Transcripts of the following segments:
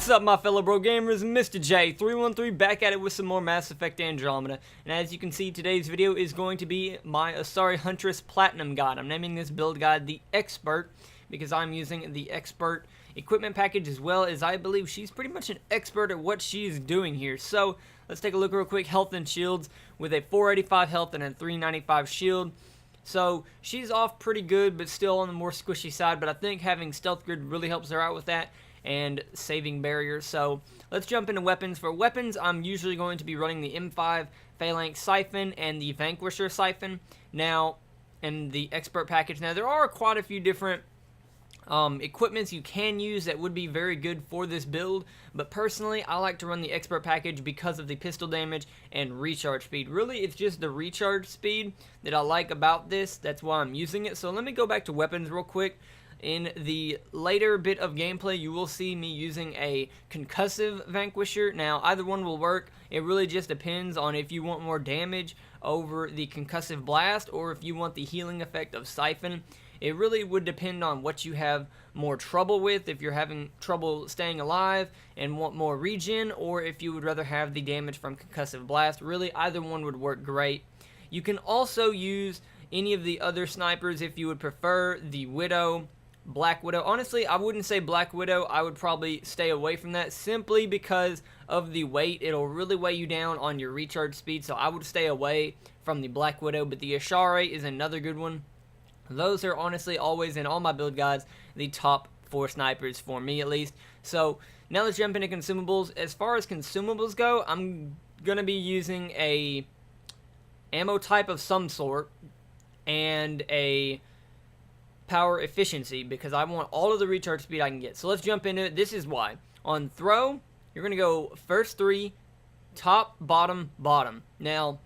What's up, my fellow bro gamers? Mr. J313 back at it with some more Mass Effect Andromeda. And as you can see, today's video is going to be my Asari Huntress Platinum guide. I'm naming this build guide the Expert because I'm using the Expert equipment package, as well as I believe she's pretty much an expert at what she's doing here. So let's take a look real quick. Health and shields with a 485 health and a 395 shield. So she's off pretty good, but still on the more squishy side. But I think having stealth grid really helps her out with that, and saving barriers. So let's jump into weapons. For weapons, I'm usually going to be running the M5 Phalanx Siphon and the Vanquisher Siphon. Now, in the Expert package, now there are quite a few different equipments you can use that would be very good for this build, but personally I like to run the Expert package because of the pistol damage and recharge speed. Really, it's just the recharge speed that I like about this. That's why I'm using it. So let me go back to weapons real quick. In the later bit of gameplay, you will see me using a concussive Vanquisher. Now, either one will work. It really just depends on if you want more damage over the concussive blast or if you want the healing effect of Siphon. It really would depend on what you have more trouble with, if you're having trouble staying alive and want more regen, or if you would rather have the damage from concussive blast. Really, either one would work great. You can also use any of the other snipers if you would prefer the Widow, Black Widow. Honestly, I wouldn't say Black Widow. I would probably stay away from that simply because of the weight. It'll really weigh you down on your recharge speed, so I would stay away from the Black Widow. But the Asari is another good one. Those are honestly always in all my build guides the top 4 snipers for me, at least. So now let's jump into consumables. As far as consumables go, I'm gonna be using a ammo type of some sort and a power efficiency because I want all of the recharge speed I can get. So let's jump into it. This is why. On throw, you're going to go first 3, top, bottom, bottom. Now,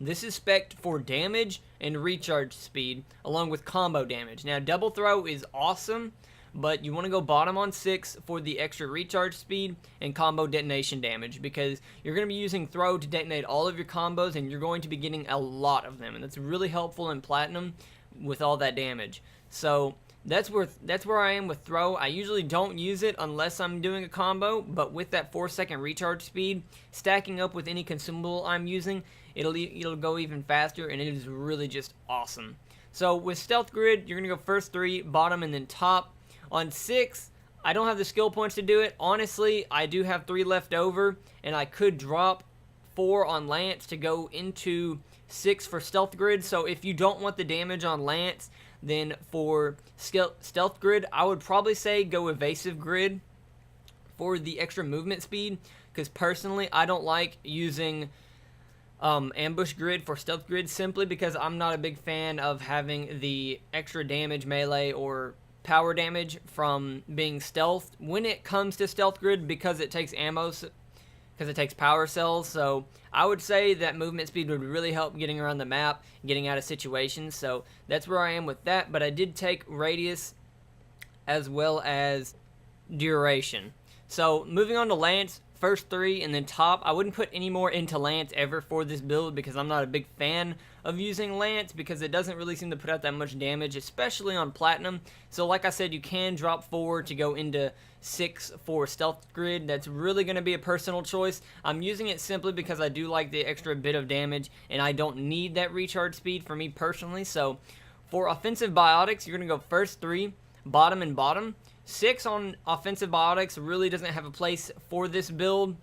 this is spec'd for damage and recharge speed along with combo damage. Now, double throw is awesome, but you want to go bottom on 6 for the extra recharge speed and combo detonation damage because you're going to be using throw to detonate all of your combos, and you're going to be getting a lot of them, and that's really helpful in Platinum with all that damage. So that's where I am with throw. I usually don't use it unless I'm doing a combo, but with that 4-second recharge speed, stacking up with any consumable I'm using, it'll go even faster, and it is really just awesome. So with stealth grid, you're gonna go first 3, bottom, and then top. On 6, I don't have the skill points to do it. Honestly, I do have 3 left over, and I could drop 4 on Lance to go into 6 for stealth grid. So if you don't want the damage on Lance, then for stealth grid, I would probably say go evasive grid for the extra movement speed, because personally I don't like using ambush grid for stealth grid simply because I'm not a big fan of having the extra damage melee or power damage from being stealth when it comes to stealth grid, because it takes ammo, because it takes power cells. So I would say that movement speed would really help getting around the map, getting out of situations. So that's where I am with that. But I did take radius as well as duration. So moving on to Lance, first 3 and then top. I wouldn't put any more into Lance ever for this build because I'm not a big fan of using Lance because it doesn't really seem to put out that much damage, especially on Platinum. So like I said, you can drop 4 to go into 6 for stealth grid. That's really going to be a personal choice. I'm using it simply because I do like the extra bit of damage, and I don't need that recharge speed for me personally. So for offensive biotics, you're going to go first 3, bottom and bottom. 6 on offensive biotics really doesn't have a place for this build.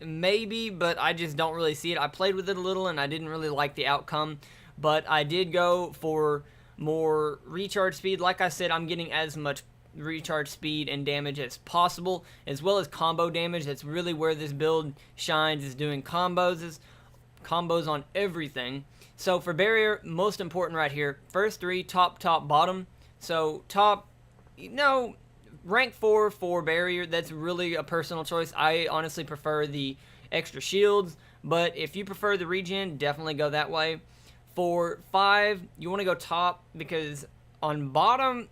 Maybe, but I just don't really see it. I played with it a little and I didn't really like the outcome, but I did go for more recharge speed. Like I said, I'm getting as much recharge speed and damage as possible, as well as combo damage. That's really where this build shines, is doing combos on everything. So for barrier, most important right here, first 3, top, top, bottom. So top, rank 4 for barrier, that's really a personal choice. I honestly prefer the extra shields, but if you prefer the regen, definitely go that way. For 5, you want to go top because on bottom,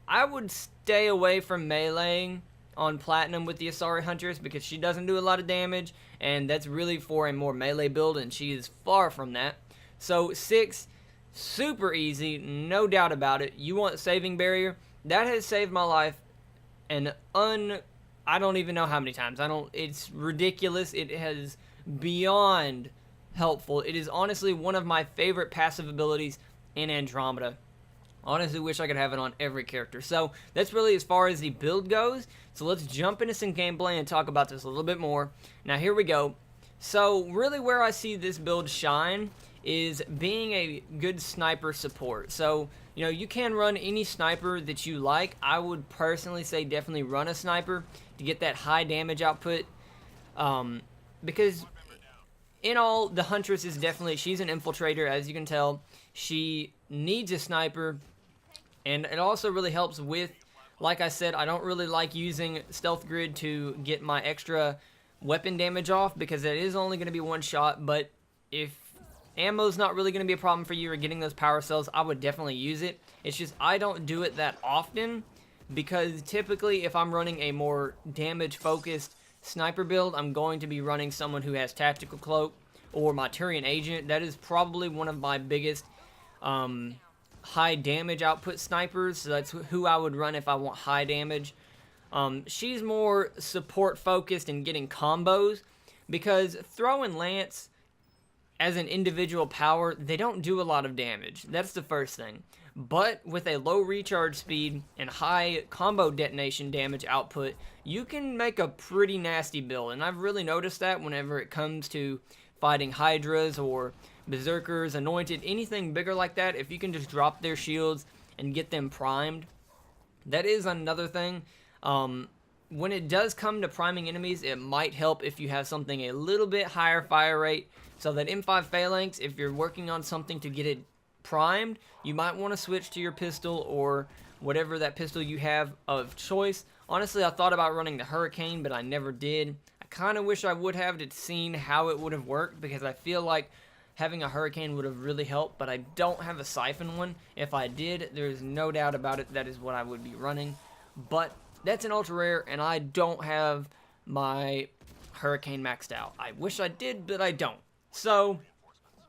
I would stay away from meleeing on Platinum with the Asari Huntress because she doesn't do a lot of damage, and that's really for a more melee build, and she is far from that. So 6, super easy, no doubt about it. You want saving barrier. That has saved my life an I don't even know how many times. It's ridiculous. It has beyond helpful. It is honestly one of my favorite passive abilities in Andromeda. Honestly wish I could have it on every character. So that's really as far as the build goes. So let's jump into some gameplay and talk about this a little bit more. Now here we go. So really where I see this build shine is being a good sniper support. So, you know, you can run any sniper that you like. I would personally say definitely run a sniper to get that high damage output. Because in all, the Huntress is definitely, she's an infiltrator, as you can tell. She needs a sniper, and it also really helps with, like I said, I don't really like using Stealth Grid to get my extra weapon damage off, because it is only going to be one shot, but if ammo's not really going to be a problem for you or getting those power cells, I would definitely use it. It's just I don't do it that often, because typically if I'm running a more damage-focused sniper build, I'm going to be running someone who has Tactical Cloak or my Turian Agent. That is probably one of my biggest high damage output snipers, so that's who I would run if I want high damage. She's more support focused and getting combos, because Throw and Lance as an individual power, they don't do a lot of damage. That's the first thing. But with a low recharge speed and high combo detonation damage output, you can make a pretty nasty build. And I've really noticed that whenever it comes to fighting Hydras or Berserkers, Anointed, anything bigger like that, if you can just drop their shields and get them primed. That is another thing. When it does come to priming enemies, it might help if you have something a little bit higher fire rate, so that M5 Phalanx, if you're working on something to get it primed, you might want to switch to your pistol or whatever that pistol you have of choice. Honestly, I thought about running the Hurricane, but I never did. I kind of wish I would have seen how it would have worked, because I feel like having a Hurricane would have really helped, but I don't have a Siphon one. If I did, there's no doubt about it, that is what I would be running. But that's an ultra rare, and I don't have my Hurricane maxed out. I wish I did, but I don't. So,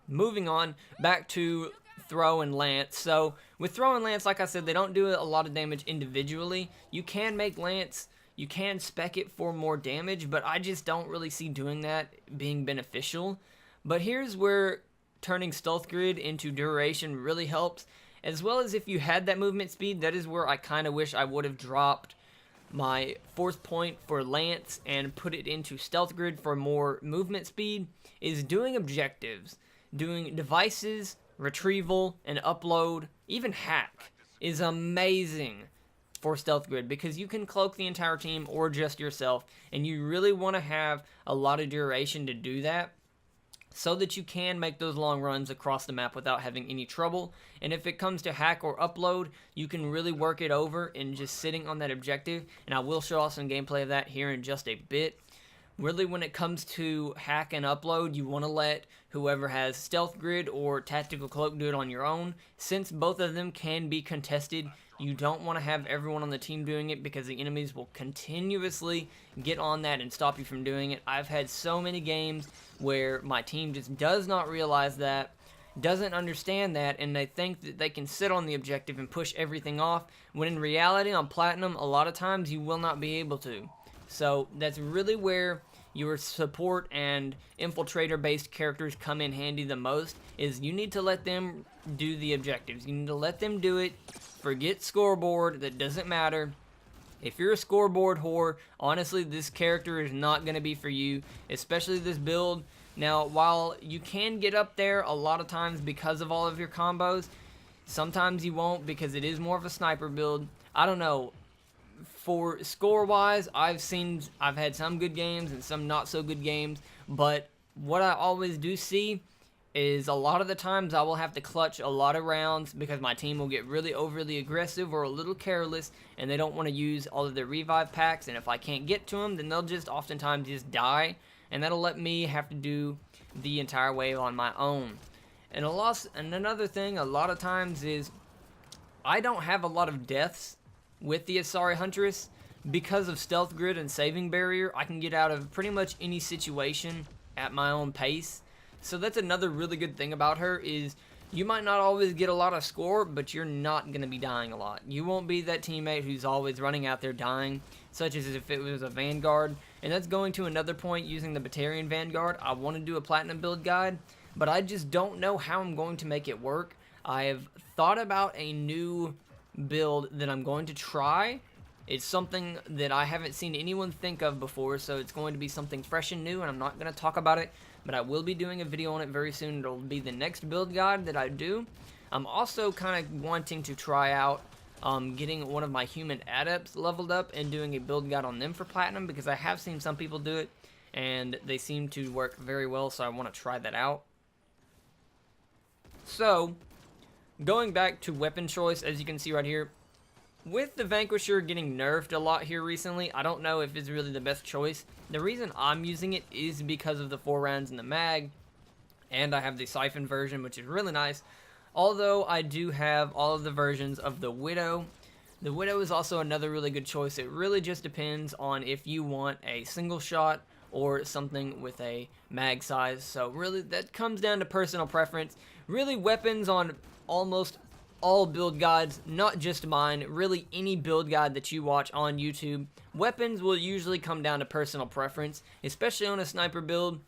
moving on, back to Throw and Lance. So, with Throw and Lance, like I said, they don't do a lot of damage individually. You can make Lance, you can spec it for more damage, but I just don't really see doing that being beneficial. But here's where turning Stealth Grid into duration really helps, as well as if you had that movement speed. That is where I kind of wish I would have dropped my 4th point for Lance and put it into Stealth Grid for more movement speed, is doing objectives. Doing devices, retrieval, and upload, even hack, is amazing for Stealth Grid, because you can cloak the entire team or just yourself, and you really want to have a lot of duration to do that, so that you can make those long runs across the map without having any trouble. And if it comes to hack or upload, you can really work it over in just sitting on that objective, and I will show off some gameplay of that here in just a bit. Really, when it comes to hack and upload, you want to let whoever has Stealth Grid or Tactical Cloak do it on your own. Since both of them can be contested, you don't want to have everyone on the team doing it, because the enemies will continuously get on that and stop you from doing it. I've had so many games where my team just does not realize that, doesn't understand that, and they think that they can sit on the objective and push everything off, when in reality on Platinum, a lot of times you will not be able to. So that's really where your support and infiltrator based characters come in handy the most, is you need to let them do the objectives. You need to let them do it. Forget scoreboard, that doesn't matter. If you're a scoreboard whore, honestly, this character is not going to be for you, especially this build. Now, while you can get up there a lot of times because of all of your combos, sometimes you won't, because it is more of a sniper build. I don't know. For score-wise, I've had some good games and some not so good games, but what I always do see is a lot of the times I will have to clutch a lot of rounds, because my team will get really overly aggressive or a little careless, and they don't want to use all of their revive packs, and if I can't get to them, then they'll just oftentimes just die, and that'll let me have to do the entire wave on my own. And another thing a lot of times is I don't have a lot of deaths with the Asari Huntress. Because of Stealth Grid and Saving Barrier, I can get out of pretty much any situation at my own pace. So that's another really good thing about her, is you might not always get a lot of score, but you're not going to be dying a lot. You won't be that teammate who's always running out there dying, such as if it was a Vanguard. And that's going to another point using the Batarian Vanguard. I want to do a Platinum build guide, but I just don't know how I'm going to make it work. I have thought about a new build that I'm going to try. It's something that I haven't seen anyone think of before, so it's going to be something fresh and new, and I'm not going to talk about it, but I will be doing a video on it very soon. It'll be the next build guide that I do. I'm also kind of wanting to try out getting one of my human adepts leveled up and doing a build guide on them for Platinum, because I have seen some people do it, and they seem to work very well, so I want to try that out. So, going back to weapon choice, as you can see right here, with the Vanquisher getting nerfed a lot here recently, I don't know if it's really the best choice. The reason I'm using it is because of the 4 rounds in the mag, and I have the Siphon version, which is really nice. Although I do have all of the versions of the Widow. The Widow is also another really good choice. It really just depends on if you want a single shot or something with a mag size. So really that comes down to personal preference. Really, weapons on almost all build guides, not just mine, really any build guide that you watch on YouTube, weapons will usually come down to personal preference, especially on a sniper build,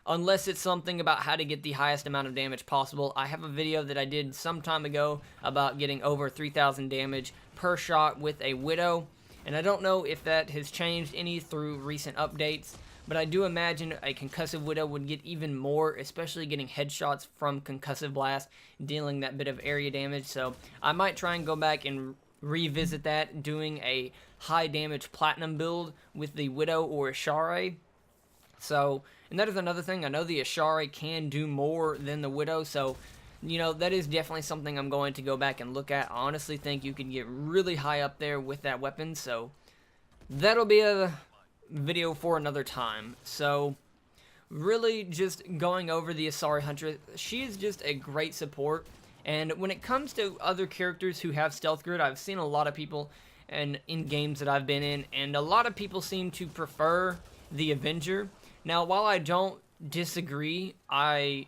unless it's something about how to get the highest amount of damage possible. I have a video that I did some time ago about getting over 3,000 damage per shot with a Widow, and I don't know if that has changed any through recent updates, but I do imagine a concussive Widow would get even more, especially getting headshots from concussive blast, dealing that bit of area damage. So I might try and go back and revisit that, doing a high damage Platinum build with the Widow or Asari. So, and that is another thing. I know the Asari can do more than the Widow, so, you know, that is definitely something I'm going to go back and look at. I honestly think you can get really high up there with that weapon, so that'll be a video for another time. So, really just going over the Asari Huntress, she is just a great support, and when it comes to other characters who have Stealth Grid, I've seen a lot of people in games that I've been in, and a lot of people seem to prefer the Avenger. Now, while I don't disagree, I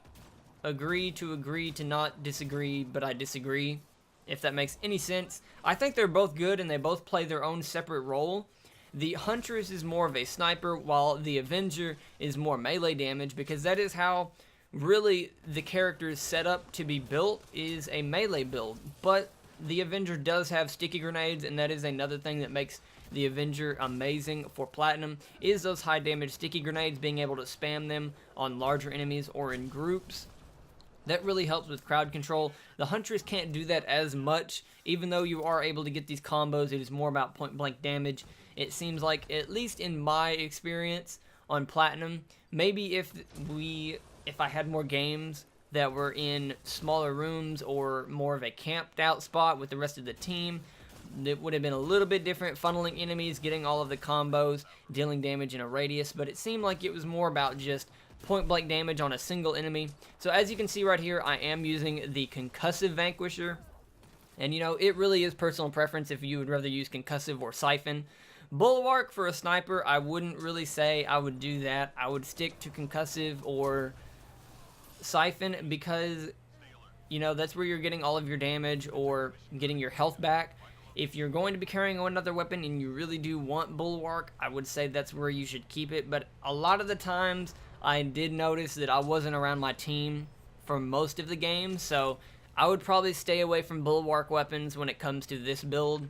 agree to not disagree, but I disagree, if that makes any sense. I think they're both good, and they both play their own separate role. The Huntress is more of a sniper, while the Avenger is more melee damage, because that is how really the character is set up to be built, is a melee build. But the Avenger does have sticky grenades, and that is another thing that makes the Avenger amazing for Platinum, is those high damage sticky grenades, being able to spam them on larger enemies or in groups. That really helps with crowd control. The Huntress can't do that as much, even though you are able to get these combos. It is more about point blank damage. It seems like, at least in my experience on Platinum, maybe if I had more games that were in smaller rooms or more of a camped out spot with the rest of the team, it would have been a little bit different, funneling enemies, getting all of the combos, dealing damage in a radius, but it seemed like it was more about just point blank damage on a single enemy. So as you can see right here, I am using the concussive Vanquisher, and you know, it really is personal preference if you would rather use concussive or Siphon. Bulwark for a sniper, I wouldn't really say I would do that. I would stick to concussive or Siphon, because you know, that's where you're getting all of your damage or getting your health back. If you're going to be carrying another weapon and you really do want Bulwark, I would say that's where you should keep it. But a lot of the times, I did notice that I wasn't around my team for most of the game, so I would probably stay away from Bulwark weapons when it comes to this build.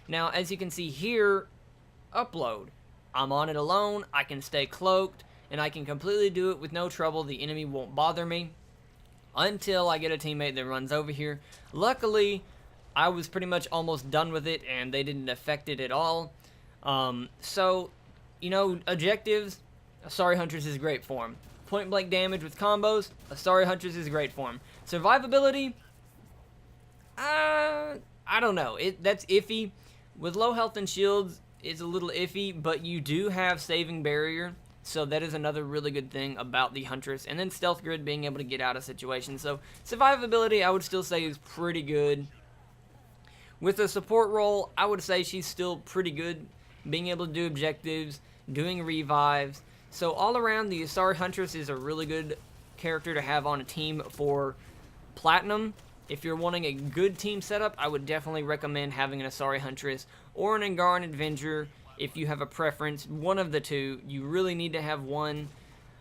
Now, as you can see here, upload. I'm on it alone, I can stay cloaked, and I can completely do it with no trouble. The enemy won't bother me until I get a teammate that runs over here. Luckily, I was pretty much almost done with it, and they didn't affect it at all. So, you know, objectives, Asari Huntress is great for him. Point blank damage with combos, Asari Huntress is great for him. Survivability, I don't know. That's iffy. With low health and shields, it's a little iffy, but you do have saving barrier, so that is another really good thing about the Huntress. And then stealth grid, being able to get out of situations. So survivability, I would still say, is pretty good. With a support role, I would say she's still pretty good, being able to do objectives, doing revives. So all around, the Asari Huntress is a really good character to have on a team for Platinum. If you're wanting a good team setup, I would definitely recommend having an Asari Huntress or an Angaran Avenger if you have a preference, one of the two. You really need to have one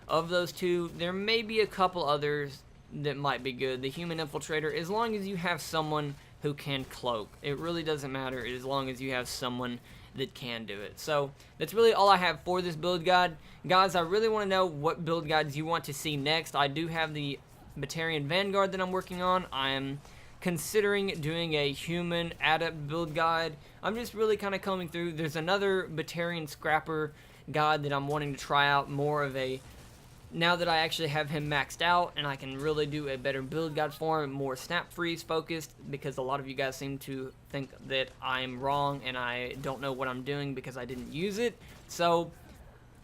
of those two. There may be a couple others that might be good. The Human Infiltrator, as long as you have someone who can cloak. It really doesn't matter as long as you have someone that can do it. So that's really all I have for this build guide. Guys, I really want to know what build guides you want to see next. I do have the Batarian Vanguard that I'm working on. I am considering doing a Human Adept build guide. I'm just really kind of combing through. There's another Batarian Scrapper guide that I'm wanting to try out, more of a, now that I actually have him maxed out and I can really do a better build guide for him, more snap freeze focused, because a lot of you guys seem to think that I'm wrong and I don't know what I'm doing because I didn't use it. So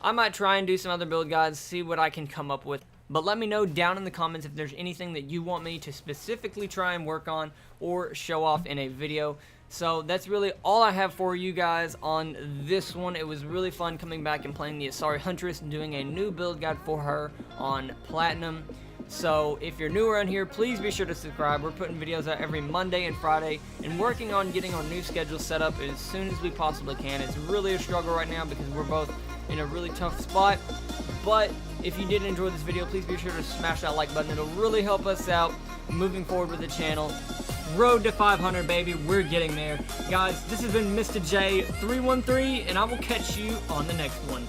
I might try and do some other build guides, see what I can come up with. But let me know down in the comments if there's anything that you want me to specifically try and work on or show off in a video. So that's really all I have for you guys on this one. It was really fun coming back and playing the Asari Huntress and doing a new build guide for her on Platinum. So if you're new around here, please be sure to subscribe. We're putting videos out every Monday and Friday and working on getting our new schedule set up as soon as we possibly can. It's really a struggle right now because we're both in a really tough spot. But if you did enjoy this video, please be sure to smash that like button. It'll really help us out moving forward with the channel. Road to 500, baby. We're getting there. Guys, this has been Mr. J313, and I will catch you on the next one.